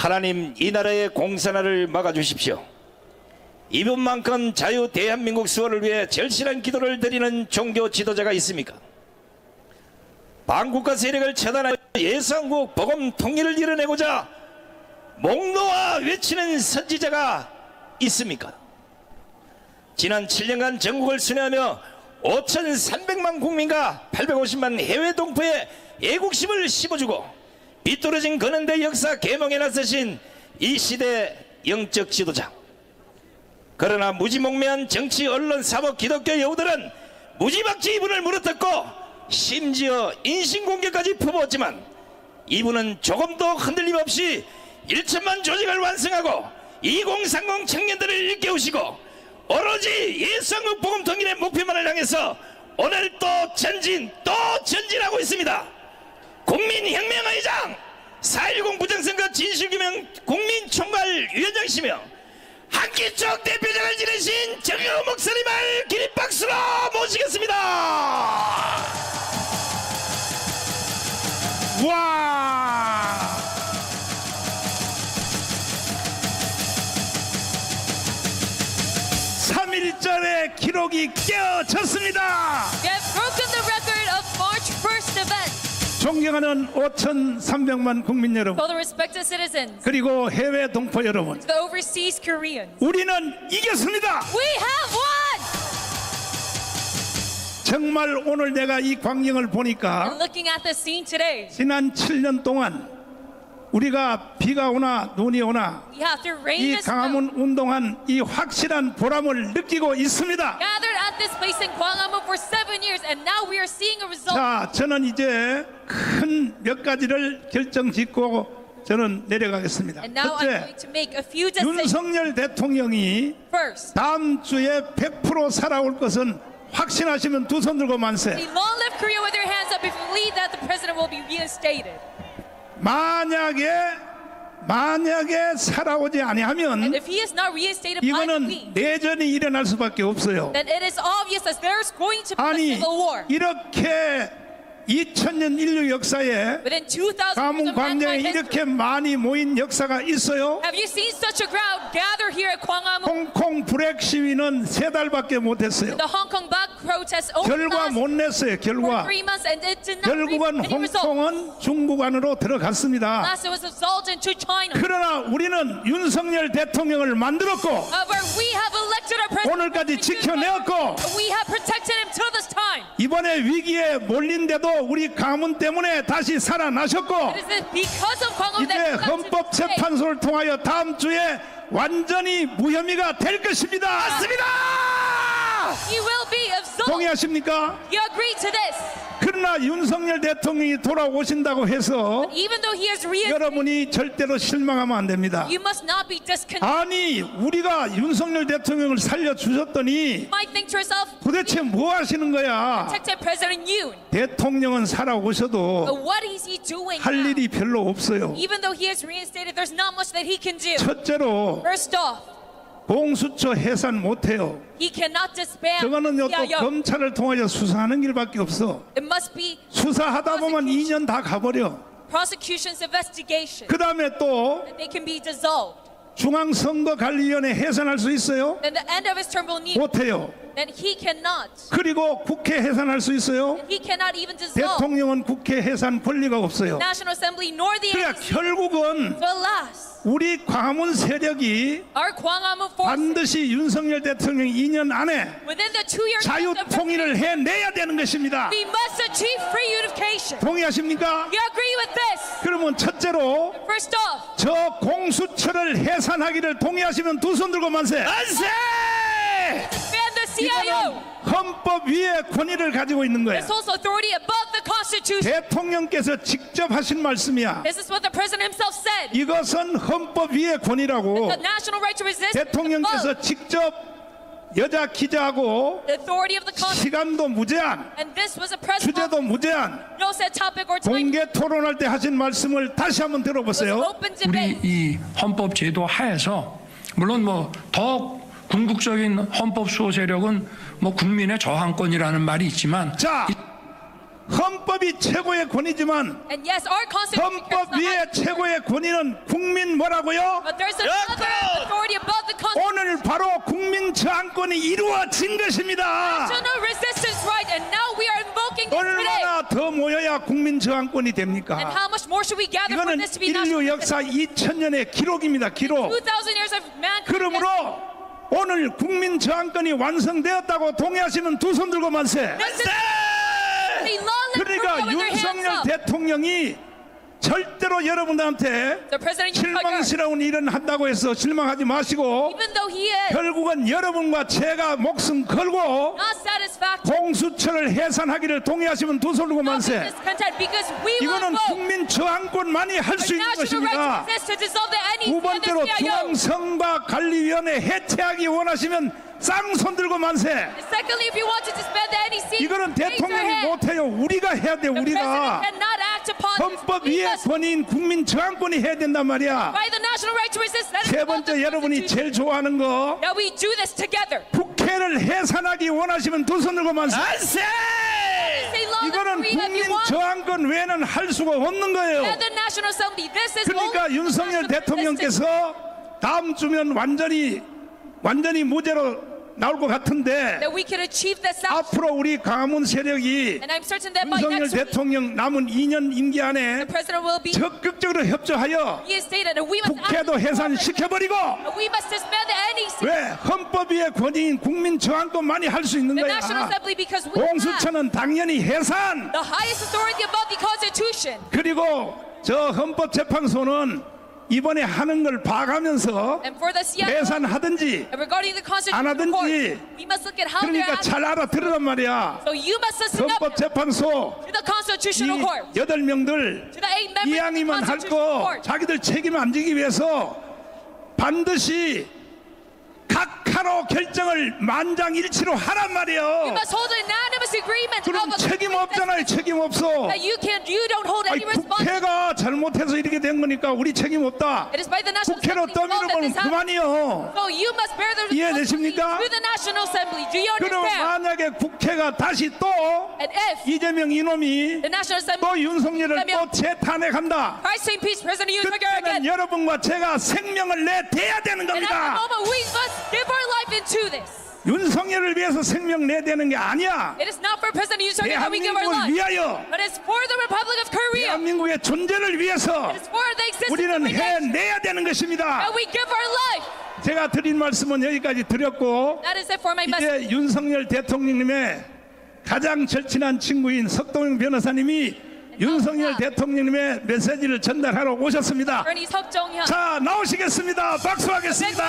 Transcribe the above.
하나님 이 나라의 공산화를 막아주십시오. 이분만큼 자유 대한민국 수호를 위해 절실한 기도를 드리는 종교 지도자가 있습니까? 반국가 세력을 처단하여 예수한국 복음 통일을 이뤄내고자 목 놓아 외치는 선지자가 있습니까? 지난 7년간 전국을 순회하며 5,300만 국민과 850만 해외 동포의 애국심을 심어주고 비뚤어진 근현대 역사 계몽에 나서신 이 시대 영적 지도자. 그러나 무지몽매한 정치, 언론, 사법, 기독교 여우들은 무지막지 이분을 물어뜯고 심지어 인신공격까지 퍼부었지만 이분은 조금도 흔들림 없이 1천만 조직을 완성하고 2030 청년들을 일깨우시고 오로지 예수한국 복음 통일의 목표만을 향해서 오늘 또 전진하고 있습니다. 국민혁명의장, 4.10 부정선거 진실규명 국민총괄위원장이시며 한기쪽 대표장을 지내신 정영호 목사님을 기립박수로 모시겠습니다. 와! 3.1절의 기록이 깨어졌습니다. We have broken the record of March 1st event. 존경하는 5,300만 국민 여러분, For the respected citizens, 그리고 해외 동포 여러분, the overseas Koreans, 우리는 이겼습니다. we have won! 정말 오늘 내가 이 광경을 보니까 And looking at the scene today, 지난 7년 동안 우리가 비가 오나 눈이 오나 we have through rain 이 and snow 광화문 운동한 이 확실한 보람을 느끼고 있습니다. gathered at this place in Gwanghwamun for 7 years, and now we are seeing a result. 자, 저는 이제 큰 몇 가지를 결정짓고 저는 내려가겠습니다. And now I'm 첫째, going to make a few decisions. 윤석열 대통령이 First, 다음 주에 100% 살아올 것은 확신하시면 두 손 들고 만세. we long live Korea with your hands up if you believe that the president will be reinstated. 만약에 살아오지 아니하면 And if he is not reinstated by the 이거는 queen, 내전이 일어날 수밖에 없어요. then it is obvious that there is going to be a 아니 civil war. 이렇게 2000년 인류 역사에 Within 2,000 years 광화문 of 광장에 mankind history, 이렇게 많이 모인 역사가 있어요? have you seen such a crowd gather here at Gwanghwamun? 홍콩 불핵 시위는 3달밖에 못했어요. The Hong Kong back protests only 결과 last 못 냈어요. for 결과 3 months and it did not reap 결국은 any result. 홍콩은 중국 안으로 들어갔습니다. Last it was absolved into China. 그러나 우리는 윤석열 대통령을 만들었고 However, we have elected our president. 오늘까지 지켜내었고 We have protected him till this time. 이번에 위기에 몰린데도 우리 가문 때문에 다시 살아나셨고 It is because of Gwanghwamun 이제 that we got to today. 헌법재판소를 통하여 다음 주에 완전히 무혐의가 될 것입니다. 맞습니다. He will be absolved. 동의하십니까? You agree to this? 그러나 윤석열 대통령이 돌아오신다고 해서 Even though he is reinstated, 여러분이 절대로 실망하면 안 됩니다. you must not be discontented. 아니 우리가 윤석열 대통령을 살려주셨더니 You might think to yourself, 도대체 뭐 하시는 거야? protected President Yoon. 대통령은 But 살아오셔도 what is he doing 할 now? 일이 별로 없어요. Even though he is reinstated, there's not much that he can do. 첫째로 First off, 공수처 해산 못해요. he cannot disband 저거는요 또 CIO. 검찰을 통하여 수사하는 길밖에 없어. It must be 수사하다 보면 2년 다 가버려. prosecution's investigation. 그 다음에 또 That they can be dissolved. 중앙선거관리위원회 해산할 수 있어요? Then the end of his term will need. 못해요. Then he cannot. 그리고 국회 해산할 수 있어요? He cannot even dissolve 대통령은 국회 해산 권리가 없어요. National Assembly nor the 그러니까 NCC. 결국은 So alas, 우리 광화문 세력이 our Gwanghwamun forces 반드시 윤석열 대통령 2년 안에 within the 2-year 자유 term of 통일을 해내야 되는 것입니다. we must achieve free unification. 동의하십니까? You agree with this? 그러면 첫째로 First off, 저 공수처를 해산하기를 동의하시면 두 손 들고 만세. 만세! disband the 이거는 CIO. 헌법 위에 권위를 가지고 있는 거예요. This holds authority above the Constitution. 대통령께서 직접 하신 말씀이야. This is what the president himself said. 이것은 헌법 위의 권위라고 The national right to resist is 대통령께서 above 직접 여자 기자하고 the authority of the Constitution. 시간도 무제한, And this was a president. 주제도 무제한, No set topic or time. 공개 토론할 때 하신 말씀을 다시 한번 It was 들어보세요. open 우리 debate. 이 헌법 제도 하에서 물론 뭐 더 궁극적인 헌법 수호 세력은 뭐 국민의 저항권이라는 말이 있지만 자, 헌법이 최고의 권위지만 And yes, our constitution is 헌법 the 위에 highest authority, 최고의 권위는 국민 뭐라고요? but there's another authority above the constitution. 오늘 바로 국민 저항권이 이루어진 것입니다. National resistance right, and now we are invoking this today. 얼마나 더 모여야 국민 저항권이 And 됩니까? how much more should we gather for 이거는 this to be national 인류 resistance? 역사 2000년의 기록입니다. 기록. 2,000 years of mankind. 그러므로 오늘 국민 저항권이 완성되었다고 동의하시는 두 손 들고 만세. The lawless 그러니까 group with their hands 윤석열 up. 대통령이 절대로 여러분들한테 The president you forgot. 실망스러운 일은 한다고 해서 실망하지 마시고 Even though he is 결국은 여러분과 제가 목숨 걸고 not satisfactory, 공수처를 해산하기를 동의하시면 두 손 들고 not 만세. discontent, because we will 이거는 vote 국민 저항권만이 할 수 있는 national right 것입니다. to exist to dissolve the NEC 두 and the 번째로 CIO. 중앙선거관리위원회 해체하기 원하시면 쌍손 들고 만세. Secondly, if you want to disband the NEC, 이거는 raise your 대통령이 hand. 못해요. 우리가 해야 돼. The president 우리가 cannot act upon this. 헌법 We 위에 must, 권위인 국민 저항권이 해야 된단 말이야. by the national right to resist, that is 세 above the 번째 여러분이 Constitution. 제일 좋아하는 거 That we do this together. 국회를 해산하기 원하시면 두 손 들고 만세. Say law 이거는 free if 국민 you want. 저항권 외에는 할 수가 없는 거예요. And the National Assembly. This is 그러니까 only 윤석열 national resistance. 대통령께서 다음 주면 완전히 무죄로 나올 것 같은데 That we can achieve this out. 앞으로 우리 강화문 세력이 And I'm certain that by 윤석열 next week, 대통령 남은 2년 임기 안에 the president will be 적극적으로 협조하여 reinstated, and we must 국회도 act 해산시켜버리고 and we must disband the NEC, 왜 헌법 위의 권위인 국민 저항권만이 할 수 있는 the 거야. National Assembly, because we have 공수처는 당연히 해산. the highest authority above the Constitution. 그리고 저 헌법재판소는 이번에 하는 걸 봐가면서 And for the CIO, 해산하든지 and regarding the 안 Constitutional 하든지. Court, we must look at how they're 그러니까 acting. 잘 알아들으란 말이야. So you must listen up to 헌법재판소 the Constitutional 이 Court, 8명들 to the 8 members of the 이왕이면 할 Constitutional 거 Court. 자기들 책임 안 지기 위해서 반드시 각하로 결정을 만장일치로 하란 You 말이에요. must hold an unanimous agreement 그럼 of a 책임 없잖아요. 책임 없어. that you don't hold 아니, any responsibility. 국회가 잘못해서 이렇게 된 거니까 우리 책임 없다. It is by the National 국회로 Assembly's fault that 떠밀어보면 this happened. 그만이요. So you must bear the 이해되십니까? responsibility to the National Assembly. Do you 그럼 understand? 만약에 국회가 다시 또 And if 이재명 이놈이 the National Assembly 또 윤석열을 또 재탄핵한다. Christ impeach President Yoon Suk-yeol 그때는 again, 여러분과 제가 생명을 내대야 되는 and at that 겁니다. moment we must give our life into this. 윤석열을 위해서 생명 내대는 게 아니야. It is not for President Yoon Suk-yeol that we give our 대한민국을 life, 위하여, but it's for the Republic of Korea. 대한민국의 존재를 위해서 It is for the existence of 우리는 the nation 해내야 되는 것입니다. that we give our life. 제가 드린 말씀은 여기까지 드렸고, That is it for my message. 이제 윤석열 대통령님의 가장 절친한 친구인 석동영 변호사님이 윤석열 대통령님의 메시지를 전달하러 오셨습니다. Attorney Seok Jong-hyun. 자, 나오시겠습니다. 박수하겠습니다.